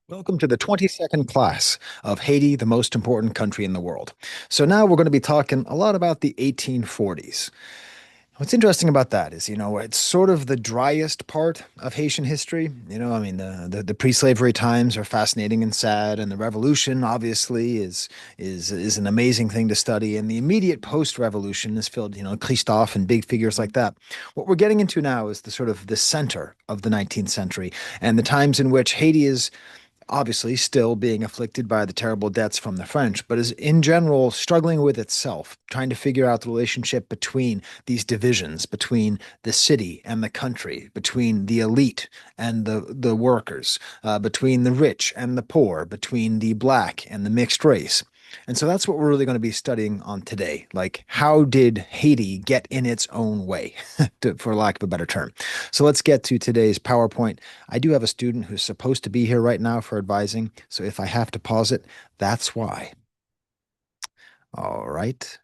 Welcome to the 22nd class of Haiti, the most important country in the world. So now we're going to be talking a lot about the 1840s. What's interesting about that is, it's sort of the driest part of Haitian history. I mean, the pre-slavery times are fascinating and sad, and the revolution obviously is an amazing thing to study. And the immediate post-revolution is filled, Christophe and big figures like that. What we're getting into now is the sort of the center of the 19th century and the times in which Haiti is obviously still being afflicted by the terrible debts from the French, but is in general struggling with itself, trying to figure out the relationship between these divisions, between the city and the country, between the elite and the workers, between the rich and the poor, between the black and the mixed race. And so that's what we're really going to be studying on today. Like, how did Haiti get in its own way, for lack of a better term? So let's get to today's PowerPoint. I do have a student who's supposed to be here right now for advising. So if I have to pause it, that's why. All right.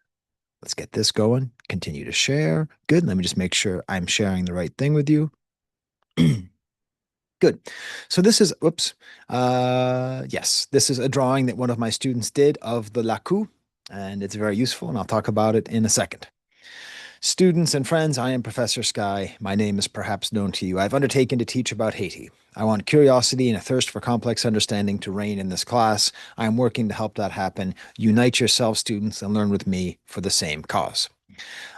Let's get this going. Continue to share. Good. Let me just make sure I'm sharing the right thing with you. Good. So this is, whoops. Yes, this is a drawing that one of my students did of the Lakou, and it's very useful, and I'll talk about it in a second. Students and friends, I am Professor Sky. My name is perhaps known to you. I've undertaken to teach about Haiti. I want curiosity and a thirst for complex understanding to reign in this class. I am working to help that happen. Unite yourselves, students, and learn with me for the same cause.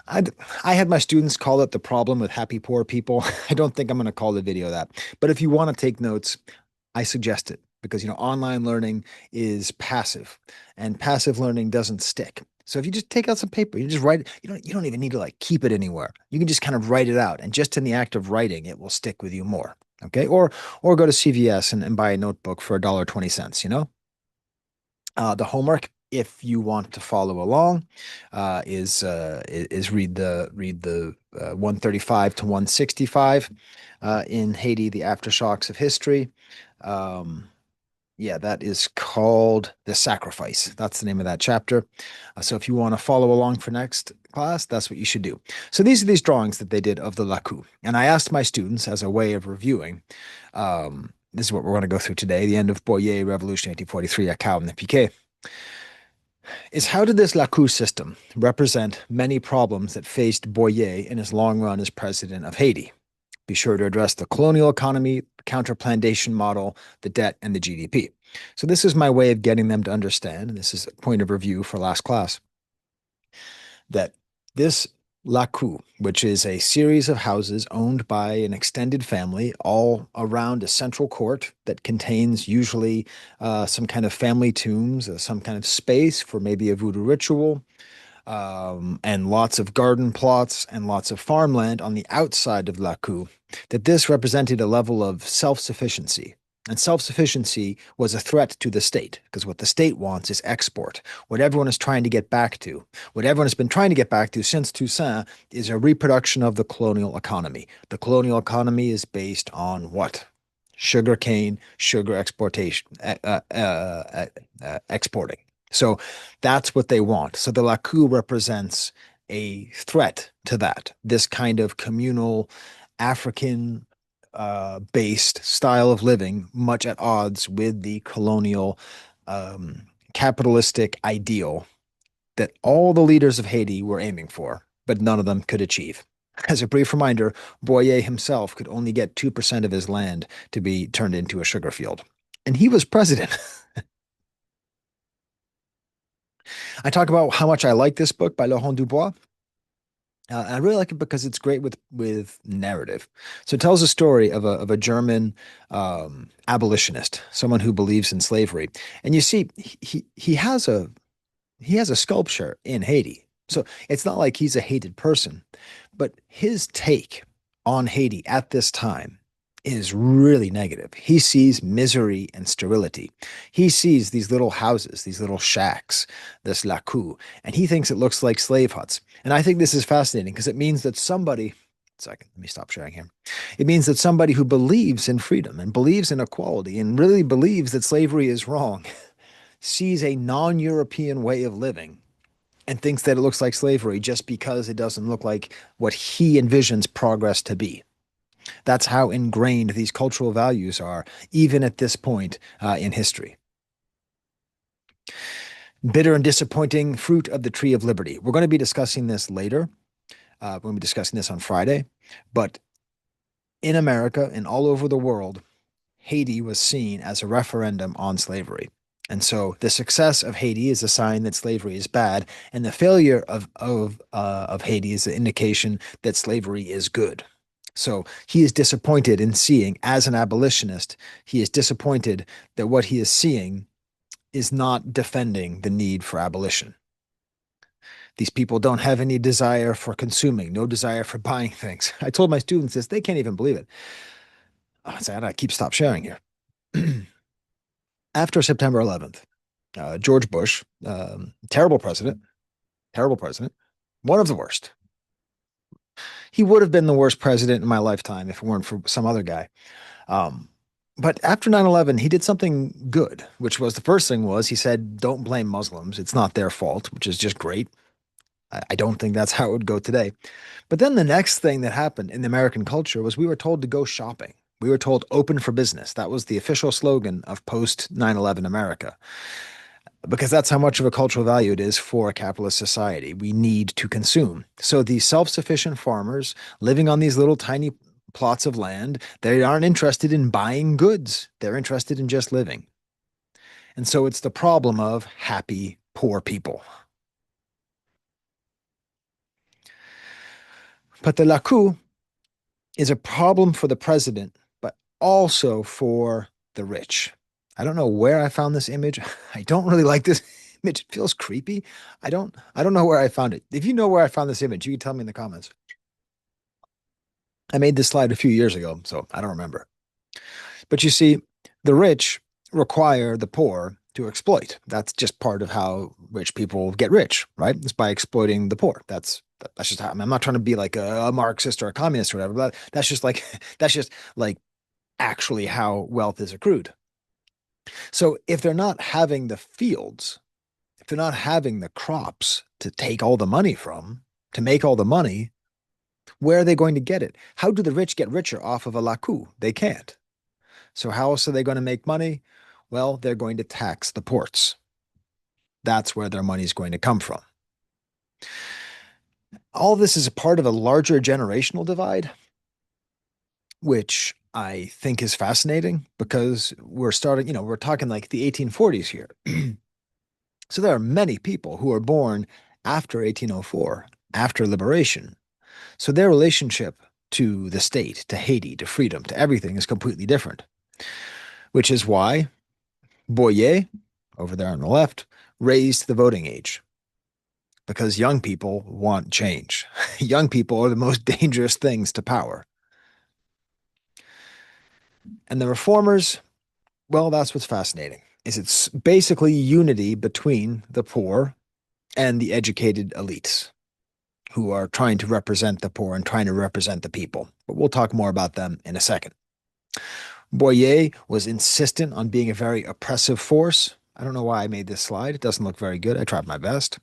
I'd, I had my students call it the problem with happy poor people. I don't think I'm going to call the video that. But if you want to take notes, I suggest it because online learning is passive and passive learning doesn't stick. So if you just take out some paper, you just write it, you don't even need to like keep it anywhere. You can just kind of write it out and just in the act of writing, it will stick with you more. Okay? Or go to CVS and buy a notebook for $1.20, the homework, if you want to follow along, is read the 135 to 165 in Haiti, the aftershocks of history. Um, yeah, that is called The Sacrifice. That's the name of that chapter. So if you want to follow along for next class, that's what you should do. So these are these drawings that they did of the Lakou. And I asked my students as a way of reviewing, this is what we're going to go through today, the end of Boyer Revolution 1843, Acaau and the Piquet, is how did this Lakou system represent many problems that faced Boyer in his long run as president of Haiti? Be sure to address the colonial economy, counterplantation model, the debt, and the GDP. So this is my way of getting them to understand, and this is a point of review for last class, that this Lakou, which is a series of houses owned by an extended family, all around a central court that contains usually some kind of family tombs, some kind of space for maybe a voodoo ritual, and lots of garden plots and lots of farmland on the outside of Lakou, that this represented a level of self-sufficiency. And self-sufficiency was a threat to the state, because what the state wants is export. What everyone is trying to get back to, what everyone has been trying to get back to since Toussaint, is a reproduction of the colonial economy. The colonial economy is based on what? Sugar cane, sugar exportation, exporting. So that's what they want. So the Lakou represents a threat to that, this kind of communal African based style of living, much at odds with the colonial capitalistic ideal that all the leaders of Haiti were aiming for, but none of them could achieve. As a brief reminder, Boyer himself could only get 2% of his land to be turned into a sugar field. And he was president. I talk about how much I like this book by Laurent Dubois. I really like it because it's great with narrative. So it tells a story of a German abolitionist, someone who believes in slavery. And you see, he has a sculpture in Haiti. So it's not like he's a hated person, but his take on Haiti at this time is really negative. He sees misery and sterility. He sees these little houses, these little shacks, this lakou, and he thinks it looks like slave huts. And I think this is fascinating because it means that somebody, second, let me stop sharing here. It means that somebody who believes in freedom and believes in equality and really believes that slavery is wrong sees a non-European way of living and thinks that it looks like slavery just because it doesn't look like what he envisions progress to be. That's how ingrained these cultural values are, even at this point in history. Bitter and disappointing fruit of the tree of liberty. We're going to be discussing this later. We're going to be discussing this on Friday. But in America and all over the world, Haiti was seen as a referendum on slavery. And so the success of Haiti is a sign that slavery is bad, and the failure of Haiti is an indication that slavery is good. So he is disappointed in seeing, as an abolitionist, he is disappointed that what he is seeing is not defending the need for abolition. These people don't have any desire for consuming, no desire for buying things. I told my students this, they can't even believe it. Oh, I keep stop sharing here. After September 11th, George Bush, terrible president, one of the worst. He would have been the worst president in my lifetime if it weren't for some other guy. Um, but after 9/11, he did something good, which was the first thing was he said, don't blame Muslims. It's not their fault, which is just great. I don't think that's how it would go today. But then the next thing that happened in the American culture was we were told to go shopping. We were told open for business. That was the official slogan of post 9/11 America, because that's how much of a cultural value it is for a capitalist society. We need to consume. So these self-sufficient farmers living on these little tiny plots of land, they aren't interested in buying goods. They're interested in just living. And so it's the problem of happy, poor people. But the Lakou is a problem for the president, but also for the rich. I don't know where I found this image. I don't really like this image. It feels creepy. I don't know where I found it. If you know where I found this image, you can tell me in the comments. I made this slide a few years ago, so I don't remember. But you see, the rich require the poor to exploit. That's just part of how rich people get rich, right? It's by exploiting the poor. That's just how, I'm not trying to be like a Marxist or a communist or whatever, but that's just like that's just like actually how wealth is accrued. So if they're not having the fields, if they're not having the crops to take all the money from, to make all the money, where are they going to get it? How do the rich get richer off of a Lakou? They can't. So how else are they going to make money? Well, they're going to tax the ports. That's where their money is going to come from. All this is a part of a larger generational divide, which I think is fascinating because we're starting, we're talking like the 1840s here. So there are many people who are born after 1804, after liberation. So their relationship to the state, to Haiti, to freedom, to everything is completely different, which is why Boyer, over there on the left, raised the voting age because young people want change. Young people are the most dangerous things to power. And the reformers, well, that's what's fascinating, is it's basically unity between the poor and the educated elites who are trying to represent the poor and trying to represent the people. But we'll talk more about them in a second. Boyer was insistent on being a very oppressive force. I don't know why I made this slide. It doesn't look very good. I tried my best.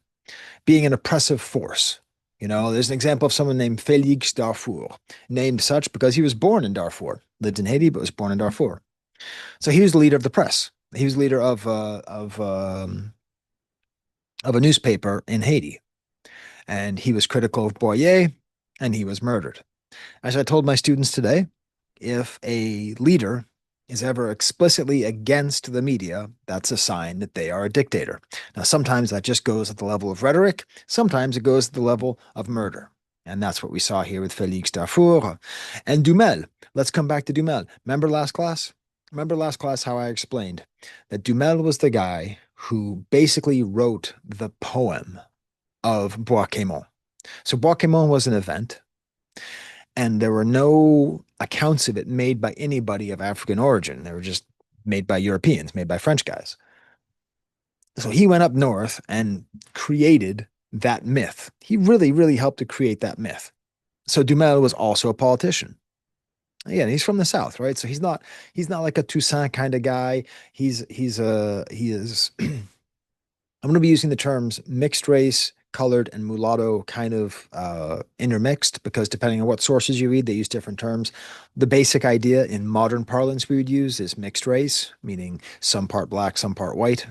Being an oppressive force. There's an example of someone named Félix Darfour, named such because he was born in Darfur, lived in Haiti, but was born in Darfur. So he was the leader of the press. He was leader of a newspaper in Haiti, and he was critical of Boyer, and he was murdered. As I told my students today, if a leader is ever explicitly against the media, that's a sign that they are a dictator. Now, sometimes that just goes at the level of rhetoric. Sometimes it goes at the level of murder. And that's what we saw here with Félix Darfour and Dumel. Let's come back to Dumel. Remember last class? Remember last class how I explained that Dumel was the guy who basically wrote the poem of Bois Quémont. So Bois Quémont was an event, and there were no accounts of it made by anybody of African origin. They were just made by Europeans, made by French guys. So he went up north and created that myth. He really, really helped to create that myth. So Dumel was also a politician. Again, he's from the South, right? So he's not like a Toussaint kind of guy. He is I'm going to be using the terms mixed race, colored and mulatto kind of intermixed because depending on what sources you read, they use different terms. The basic idea in modern parlance we would use is mixed race, meaning some part black, some part white,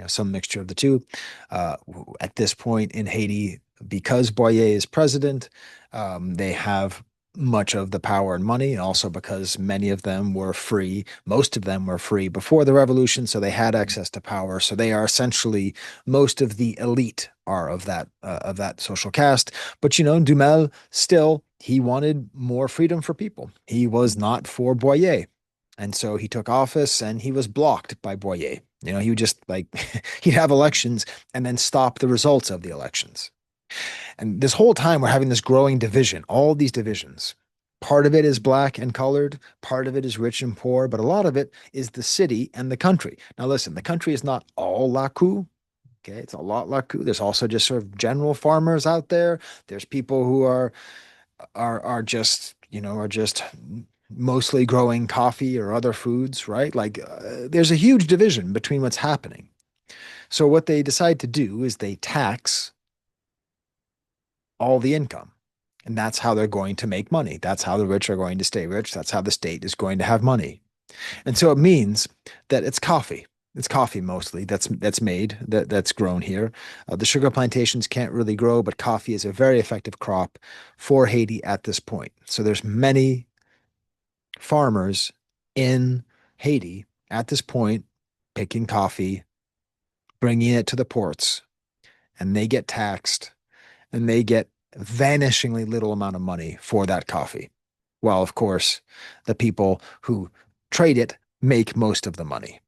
some mixture of the two. At this point in Haiti, because Boyer is president, they have much of the power and money, and also because many of them were free, most of them were free before the revolution, so they had access to power. So they are essentially most of the elite are of that social caste. But Dumel still he wanted more freedom for people. He was not for Boyer. And so he took office and he was blocked by Boyer. He would just like he'd have elections and then stop the results of the elections. And this whole time, we're having this growing division, all these divisions. Part of it is black and colored, part of it is rich and poor, but a lot of it is the city and the country. Now, listen, the country is not all Lakou. Okay, it's a lot Lakou. There's also just sort of general farmers out there. There's people who are just are just mostly growing coffee or other foods, right? Like there's a huge division between what's happening. So what they decide to do is they tax all the income. And that's how they're going to make money. That's how the rich are going to stay rich. That's how the state is going to have money. And so it means that it's coffee. It's coffee mostly that's made that's grown here. The sugar plantations can't really grow, but coffee is a very effective crop for Haiti at this point. So there's many farmers in Haiti at this point picking coffee, bringing it to the ports, and they get taxed and they get vanishingly little amount of money for that coffee. While, of course, the people who trade it make most of the money.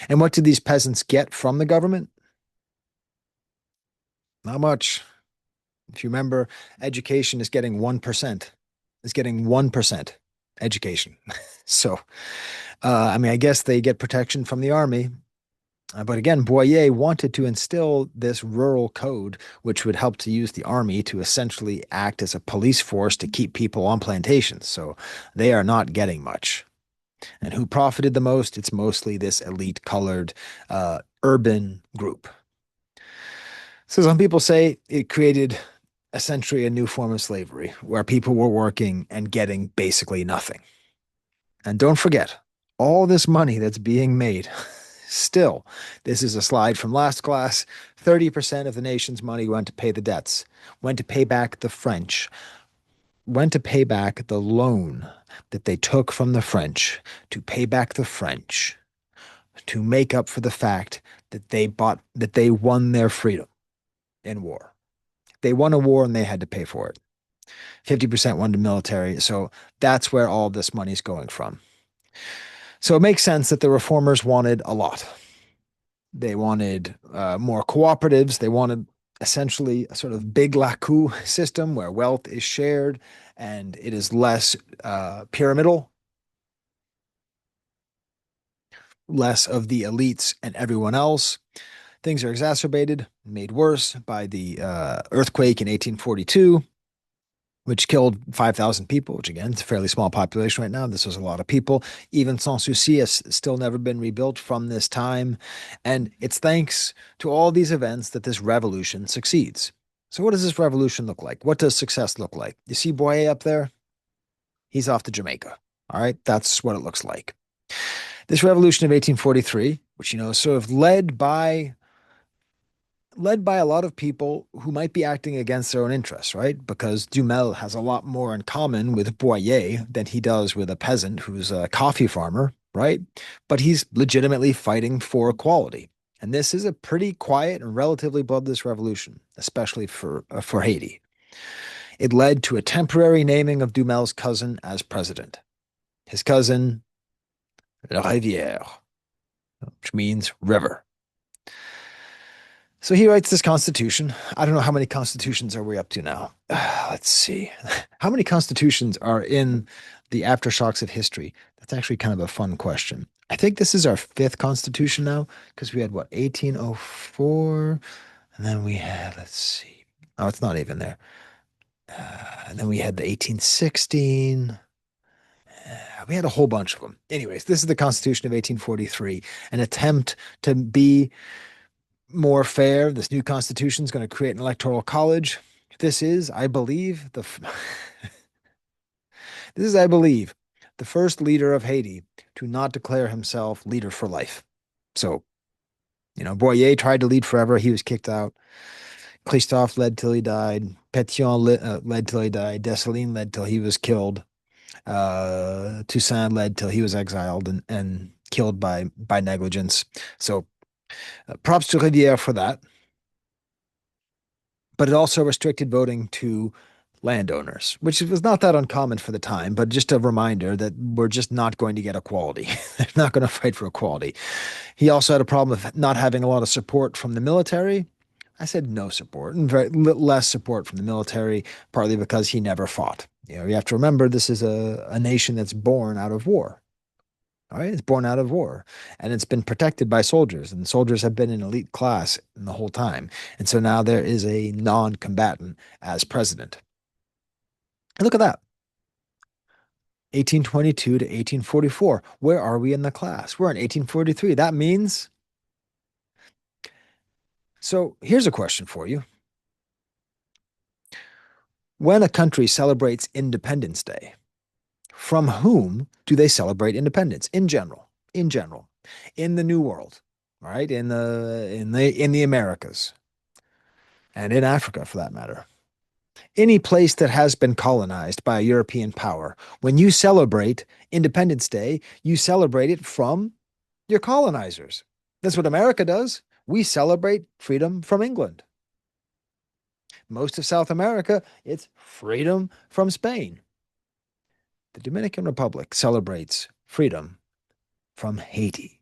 And what do these peasants get from the government? Not much. If you remember, education is getting 1%, is getting 1% education. So, I guess they get protection from the army. But again, Boyer wanted to instill this rural code, which would help to use the army to essentially act as a police force to keep people on plantations. So they are not getting much. And who profited the most? It's mostly this elite colored urban group. So some people say it created essentially a new form of slavery where people were working and getting basically nothing. And don't forget, all this money that's being made, still, this is a slide from last class, 30% of the nation's money went to pay the debts, went to pay back the French, went to pay back the loan that they took from the French, to pay back the French, to make up for the fact that they won their freedom in war. They won a war and they had to pay for it. 50% went to military. So that's where all this money is going from. So it makes sense that the reformers wanted a lot. They wanted more cooperatives. They wanted essentially a sort of big Lakou system where wealth is shared and it is less pyramidal, less of the elites and everyone else. Things are exacerbated, made worse by the earthquake in 1842, which killed 5,000 people, which again, it's a fairly small population right now. This was a lot of people. Even Sans Souci has still never been rebuilt from this time. And it's thanks to all these events that this revolution succeeds. So what does this revolution look like? What does success look like? You see Boyer up there? He's off to Jamaica. All right, that's what it looks like. This revolution of 1843, which, is sort of led by a lot of people who might be acting against their own interests, right? Because Dumel has a lot more in common with Boyer than he does with a peasant who's a coffee farmer, right? But he's legitimately fighting for equality. And this is a pretty quiet and relatively bloodless revolution, especially for Haiti. It led to a temporary naming of Dumel's cousin as president. His cousin, La Rivière, which means river. So he writes this constitution. I don't know how many constitutions are we up to now. Let's see. How many constitutions are in the aftershocks of history? That's actually kind of a fun question. I think this is our fifth constitution now because we had what, 1804? And then we had, let's see. Oh, it's not even there. And then we had the 1816. We had a whole bunch of them. Anyways, this is the Constitution of 1843, an attempt to be more fair. This new constitution is going to create an electoral college. This is, I believe, this is, I believe, the first leader of Haiti to not declare himself leader for life. So, Boyer tried to lead forever. He was kicked out. Christophe led till he died. Pétion led till he died. Dessalines led till he was killed. Toussaint led till he was exiled and killed by negligence. So props to Rivière for that. But it also restricted voting to landowners, which was not that uncommon for the time, but just a reminder that we're just not going to get equality. They're not going to fight for equality. He also had a problem of not having a lot of support from the military. I said no support and very less support from the military, partly because he never fought. You have to remember this is a nation that's born out of war. All right, it's born out of war, and it's been protected by soldiers, and soldiers have been an elite class in the whole time. And so now there is a non-combatant as president. And look at that. 1822 to 1844. Where are we in the class? We're in 1843. That means. So here's a question for you. When a country celebrates Independence Day, from whom do they celebrate independence in general? In general, in the New World, right? In the Americas and in Africa, for that matter. Any place that has been colonized by a European power, when you celebrate Independence Day, you celebrate it from your colonizers. That's what America does. We celebrate freedom from England. Most of South America, it's freedom from Spain. The Dominican Republic celebrates freedom from Haiti.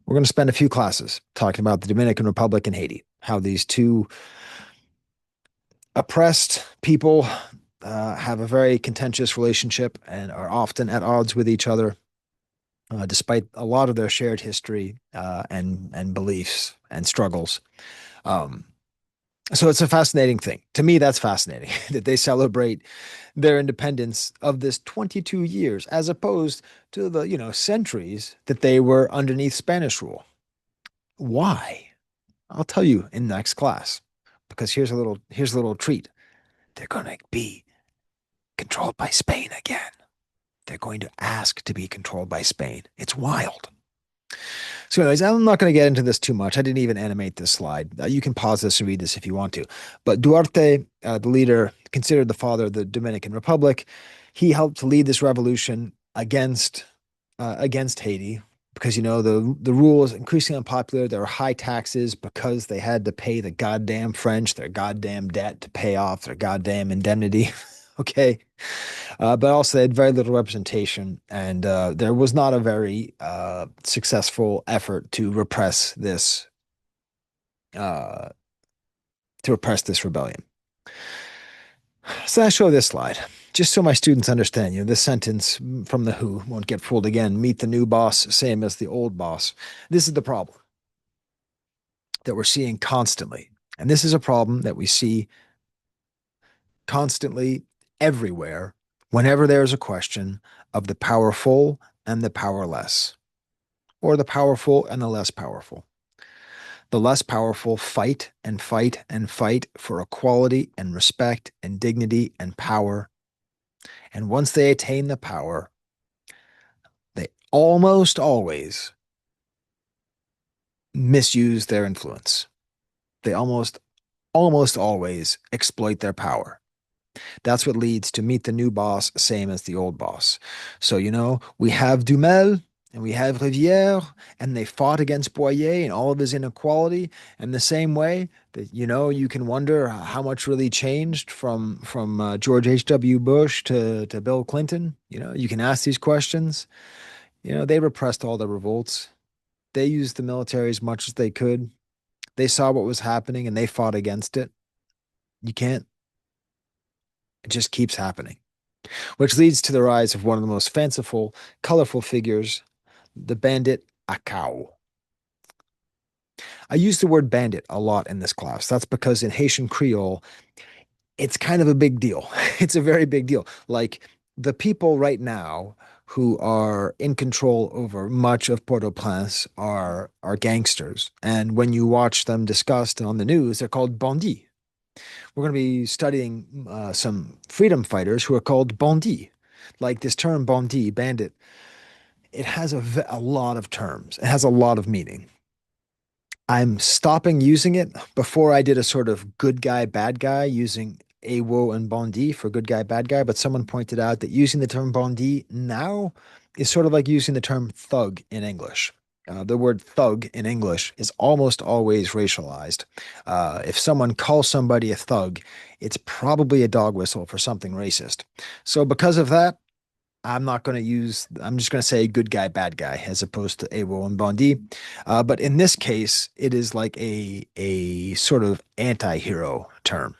We're going to spend a few classes talking about the Dominican Republic and Haiti, how these two oppressed people have a very contentious relationship and are often at odds with each other, despite a lot of their shared history and beliefs and struggles. Um, so it's a fascinating thing. To me, that's fascinating that they celebrate their independence of this 22 years as opposed to the, centuries that they were underneath Spanish rule. Why? I'll tell you in next class because here's a little treat. They're going to be controlled by Spain again. They're going to ask to be controlled by Spain. It's wild. So, anyways, I'm not going to get into this too much. I didn't even animate this slide. You can pause this and read this if you want to. But Duarte, the leader, considered the father of the Dominican Republic, he helped to lead this revolution against Haiti because the rule is increasingly unpopular. There were high taxes because they had to pay the goddamn French their goddamn debt to pay off their goddamn indemnity. Okay. But also they had very little representation, and there was not a very successful effort uh, to repress this rebellion. So I show this slide just so my students understand. This sentence from the Who won't get fooled again. Meet the new boss, same as the old boss. This is the problem that we're seeing constantly, and this is a problem that we see constantly everywhere whenever there is a question of the powerful and the powerless, or the powerful and the less powerful. The less powerful fight and fight and fight for equality and respect and dignity and power. And once they attain the power, they almost always misuse their influence. They almost always exploit their power. That's what leads to meet the new boss, same as the old boss. So, we have Dumel and we have Rivière, and they fought against Boyer and all of his inequality. And the same way that, you can wonder how much really changed from George H.W. Bush to Bill Clinton. You can ask these questions. They repressed all the revolts. They used the military as much as they could. They saw what was happening and they fought against it. You can't. It just keeps happening, which leads to the rise of one of the most fanciful, colorful figures, the bandit Acaau. I use the word bandit a lot in this class. That's because in Haitian Creole, it's kind of a big deal. It's a very big deal. Like the people right now who are in control over much of Port-au-Prince are gangsters. And when you watch them discussed on the news, they're called bandits. We're going to be studying some freedom fighters who are called bandits. Like this term bandit, bandit, it has a lot of terms. It has a lot of meaning. I'm stopping using it. Before I did a sort of good guy, bad guy using AWO and Bondi for good guy, bad guy, but someone pointed out that using the term Bondi now is sort of like using the term thug in English. The word thug in English is almost always racialized. If someone calls somebody a thug, it's probably a dog whistle for something racist. So because of that, I'm just going to say good guy, bad guy, as opposed to AWO and Bondi. But in this case, it is like a sort of anti-hero term.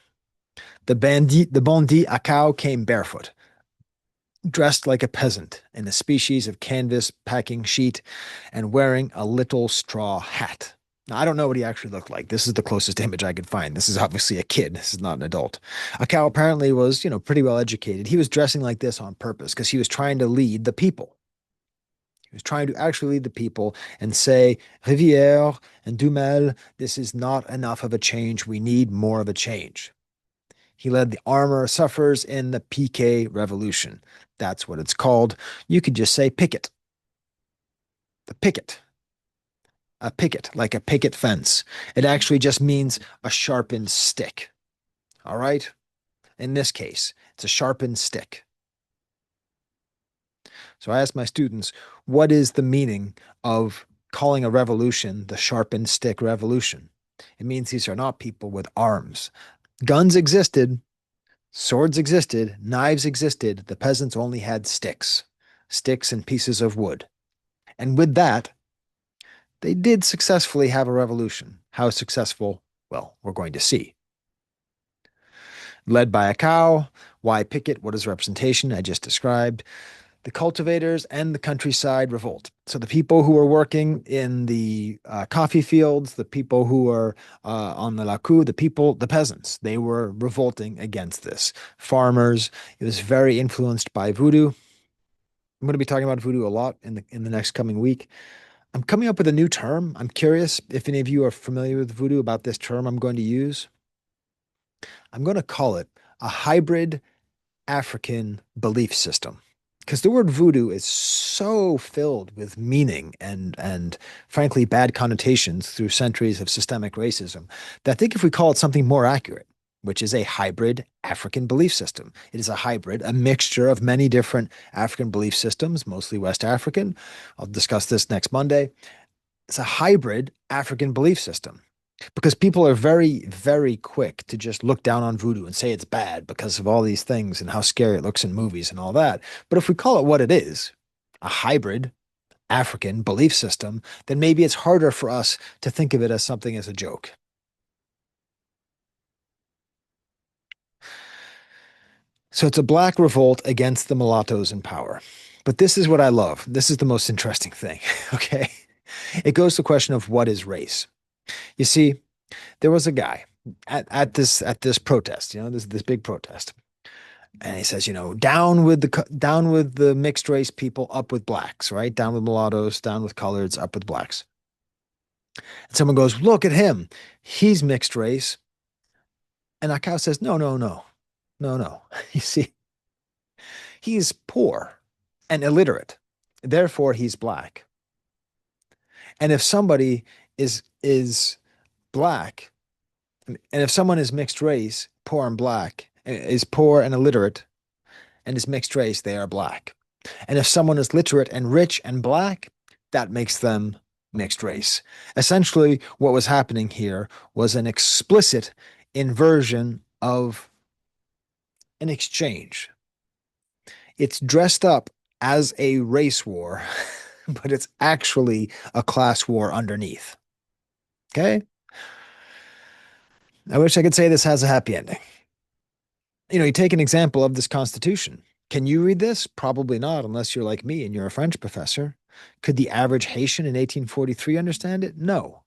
The Bondi Acaau came barefoot, dressed like a peasant in a species of canvas packing sheet and wearing a little straw hat. Now, I don't know what he actually looked like. This is the closest image I could find. This is obviously a kid. This is not an adult. Acaau apparently was, pretty well educated. He was dressing like this on purpose because he was trying to lead the people. He was trying to actually lead the people and say, Rivière and Dumel, this is not enough of a change. We need more of a change. He led the armor sufferers in the Piquet Revolution. That's what it's called. You could just say picket. The picket. A picket, like a picket fence. It actually just means a sharpened stick. All right? In this case, it's a sharpened stick. So I asked my students, what is the meaning of calling a revolution the sharpened stick revolution? It means these are not people with arms. Guns existed, swords existed, knives existed. The peasants only had sticks, sticks and pieces of wood. And with that, they did successfully have a revolution. How successful? Well, we're going to see. Led by Acaau, why Piquet? What is representation? I just described. The cultivators and the countryside revolt. So the people who were working in the coffee fields, the people who were on the Lakou, the peasants, they were revolting against this. Farmers, it was very influenced by voodoo. I'm going to be talking about voodoo a lot in the next coming week. I'm coming up with a new term. I'm curious if any of you are familiar with voodoo about this term I'm going to use. I'm going to call it a hybrid African belief system. Because the word voodoo is so filled with meaning and frankly bad connotations through centuries of systemic racism that I think if we call it something more accurate, which is a hybrid African belief system, it is a hybrid, a mixture of many different African belief systems, mostly West African. I'll discuss this next Monday. It's a hybrid African belief system because people are very, very quick to just look down on voodoo and say it's bad because of all these things and how scary it looks in movies and all that. But if we call it what it is, a hybrid African belief system, then maybe it's harder for us to think of it as something as a joke. So it's a black revolt against the mulattoes in power. But this is what I love. This is the most interesting thing. Okay. It goes to the question of what is race. You see, there was a guy at this protest, this big protest. And he says, down with the mixed race people, up with blacks, right? Down with mulattoes, down with coloreds, up with blacks. And someone goes, look at him. He's mixed race. And Acaau says, no, no, no, no, no. You see, he's poor and illiterate. Therefore, he's black. And if somebody is black, and if someone is mixed race, poor and black, is poor and illiterate, and is mixed race, they are black. And if someone is literate and rich and black, that makes them mixed race. Essentially, what was happening here was an explicit inversion of an exchange. It's dressed up as a race war, but it's actually a class war underneath. Okay? I wish I could say this has a happy ending. You take an example of this Constitution. Can you read this? Probably not, unless you're like me and you're a French professor. Could the average Haitian in 1843 understand it? No.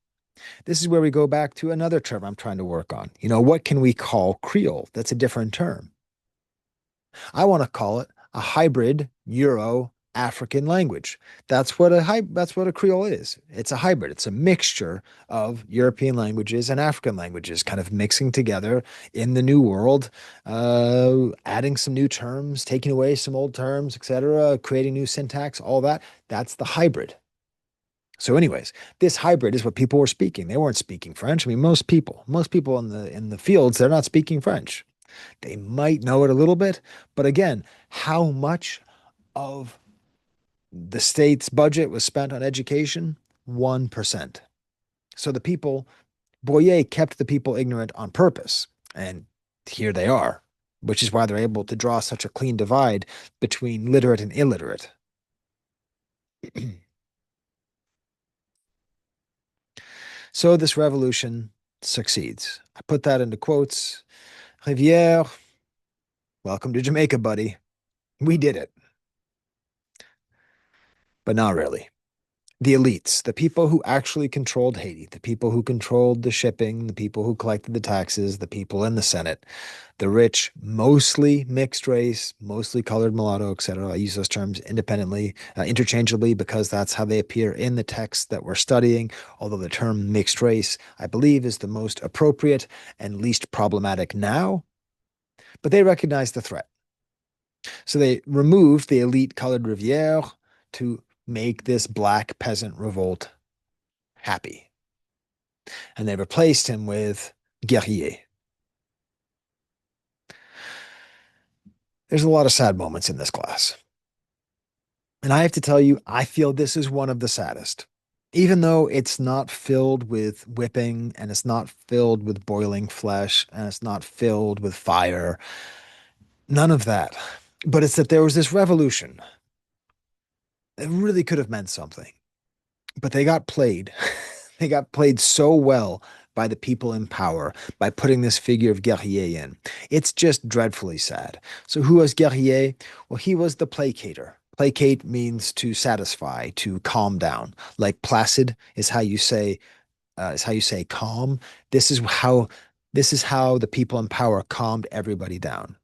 This is where we go back to another term I'm trying to work on. What can we call Creole? That's a different term. I want to call it a hybrid Euro African language. That's what a Creole is. It's a hybrid. It's a mixture of European languages and African languages, kind of mixing together in the new world, adding some new terms, taking away some old terms, etc., creating new syntax, all that. That's the hybrid. So, anyways, this hybrid is what people were speaking. They weren't speaking French. I mean, most people in the fields, they're not speaking French. They might know it a little bit, but again, how much of the state's budget was spent on education? 1%. So the people, Boyer kept the people ignorant on purpose. And here they are, which is why they're able to draw such a clean divide between literate and illiterate. So this revolution succeeds. I put that into quotes. Rivière, welcome to Jamaica, buddy. We did it, but not really. The elites, the people who actually controlled Haiti, the people who controlled the shipping, the people who collected the taxes, the people in the Senate, the rich, mostly mixed race, mostly colored mulatto, etc. I use those terms independently, interchangeably, because that's how they appear in the text that we're studying. Although the term mixed race, I believe, is the most appropriate and least problematic now, but they recognized the threat. So they removed the elite colored Riviere to make this black peasant revolt happy. And they replaced him with guerrier. There's a lot of sad moments in this class. And I have to tell you, I feel this is one of the saddest. Even though it's not filled with whipping and it's not filled with boiling flesh and it's not filled with fire, none of that. But it's that there was this revolution that really could have meant something. But they got played. They got played so well by the people in power by putting this figure of Guerrier in. It's just dreadfully sad. So who was Guerrier? Well, he was the placater. Placate means to satisfy, to calm down. Like placid is how you say calm. This is how this is how the people in power calmed everybody down.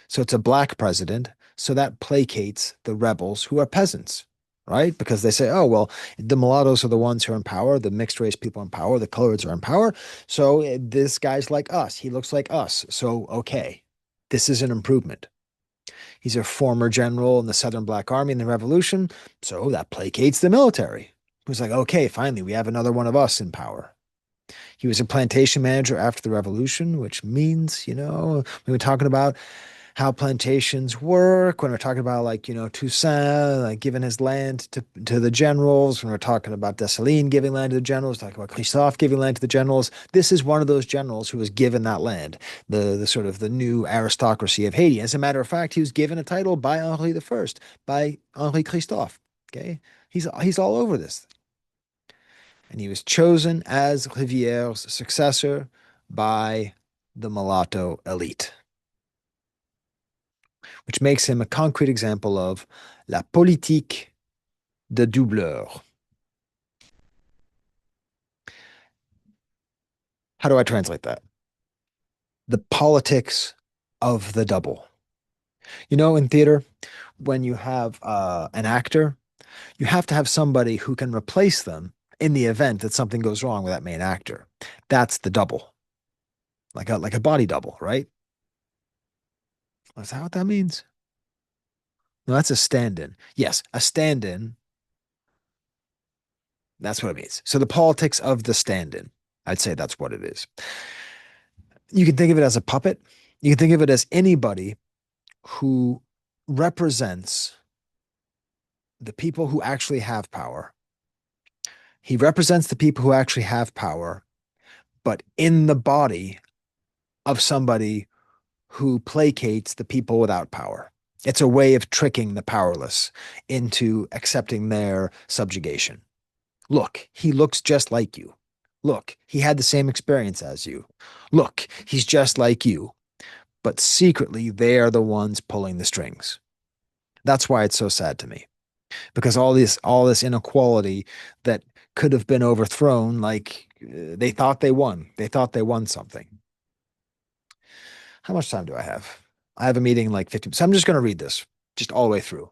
So it's a black president. So that placates the rebels who are peasants, right? Because they say, oh, well, the mulattoes are the ones who are in power, the mixed race people in power, the coloreds are in power. So this guy's like us. He looks like us. So, okay, this is an improvement. He's a former general in the Southern Black Army in the Revolution. So that placates the military. Who's like, okay, finally, we have another one of us in power. He was a plantation manager after the Revolution, which means, we were talking about how plantations work, when we're talking about Toussaint like giving his land to the generals, when we're talking about Dessalines giving land to the generals, talking about Christophe giving land to the generals. This is one of those generals who was given that land, the sort of the new aristocracy of Haiti. As a matter of fact, he was given a title by Henri I, by Henri Christophe. Okay, he's all over this, and he was chosen as Riviere's successor by the mulatto elite, which makes him a concrete example of la politique de doubleur. How do I translate that? The politics of the double. In theater, when you have an actor, you have to have somebody who can replace them in the event that something goes wrong with that main actor. That's the double, like a body double, right? Is that what that means? No, that's a stand-in. Yes, a stand-in. That's what it means. So the politics of the stand-in. I'd say that's what it is. You can think of it as a puppet. You can think of it as anybody who represents the people who actually have power. He represents the people who actually have power, but in the body of somebody who placates the people without power. It's a way of tricking the powerless into accepting their subjugation. Look, he looks just like you. Look, he had the same experience as you. Look, he's just like you. But secretly, they are the ones pulling the strings. That's why it's so sad to me. Because all this inequality that could have been overthrown, they thought they won. They thought they won something. How much time do I have? I have a meeting in like 15. So I'm just going to read this just all the way through.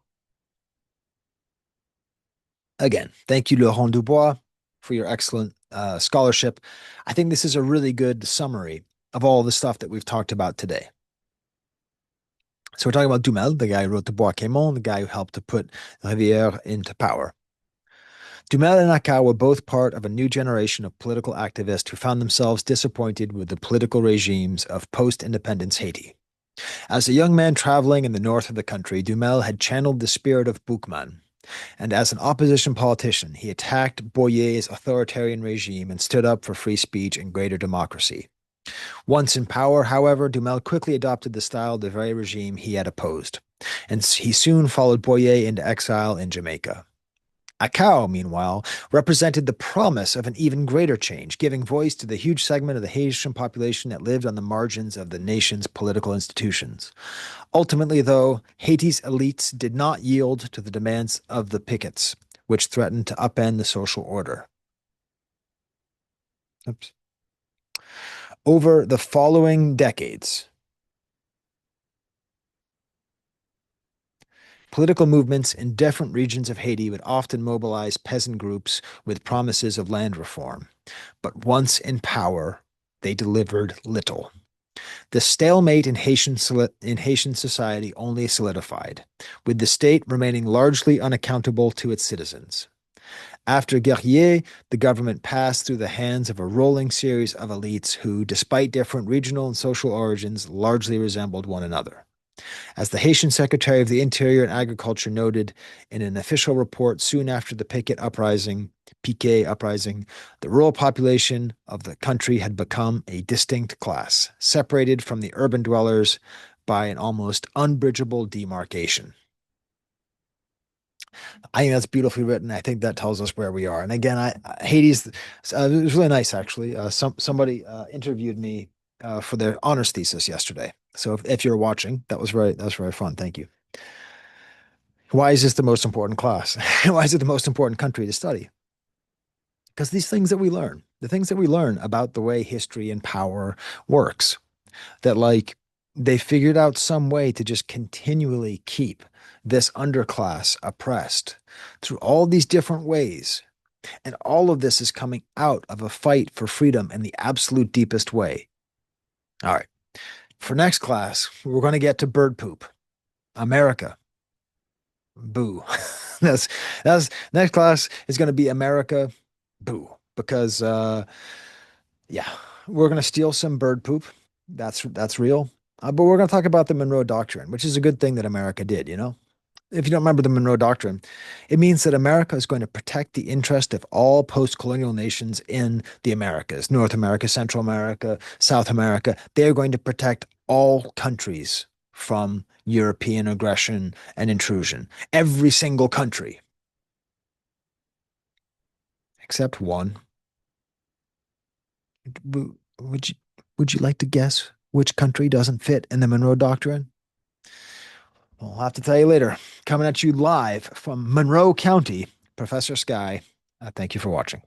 Again, thank you, Laurent Dubois, for your excellent scholarship. I think this is a really good summary of all the stuff that we've talked about today. So we're talking about Dumel, the guy who wrote the Bois Quémont, the guy who helped to put Rivière into power. Dumel and Acaau were both part of a new generation of political activists who found themselves disappointed with the political regimes of post-independence Haiti. As a young man traveling in the north of the country, Dumel had channeled the spirit of Boukman, and as an opposition politician, he attacked Boyer's authoritarian regime and stood up for free speech and greater democracy. Once in power, however, Dumel quickly adopted the style of the very regime he had opposed, and he soon followed Boyer into exile in Jamaica. Acaau, meanwhile, represented the promise of an even greater change, giving voice to the huge segment of the Haitian population that lived on the margins of the nation's political institutions. Ultimately, though, Haiti's elites did not yield to the demands of the Piquets, which threatened to upend the social order. Oops. Over the following decades, political movements in different regions of Haiti would often mobilize peasant groups with promises of land reform. But once in power, they delivered little. The stalemate in Haitian society only solidified, with the state remaining largely unaccountable to its citizens. After Guerrier, the government passed through the hands of a rolling series of elites who, despite different regional and social origins, largely resembled one another. As the Haitian Secretary of the Interior and Agriculture noted in an official report soon after the Piquet uprising, the rural population of the country had become a distinct class, separated from the urban dwellers by an almost unbridgeable demarcation. I think that's beautifully written. I think that tells us where we are. And again, Hades, it was really nice actually. Somebody interviewed me for their honors thesis yesterday. So if you're watching, that was very fun. Thank you. Why is this the most important class? Why is it the most important country to study? Because these things that we learn, the things that we learn about the way history and power works, that like they figured out some way to just continually keep this underclass oppressed through all these different ways. And all of this is coming out of a fight for freedom in the absolute deepest way. All right. For next class, we're going to get to bird poop. America. Boo. that's that's next class is going to be America. Boo. Because yeah, we're going to steal some bird poop. That's real. But we're going to talk about the Monroe Doctrine, which is a good thing that America did, you know? If you don't remember the Monroe Doctrine, it means that America is going to protect the interest of all post-colonial nations in the Americas, North America, Central America, South America. They are going to protect all countries from European aggression and intrusion. Every single country, except one. Would you would you like to guess which country doesn't fit in the Monroe Doctrine? I'll have to tell you later. Coming at you live from Monroe County, Professor Sky. Thank you for watching.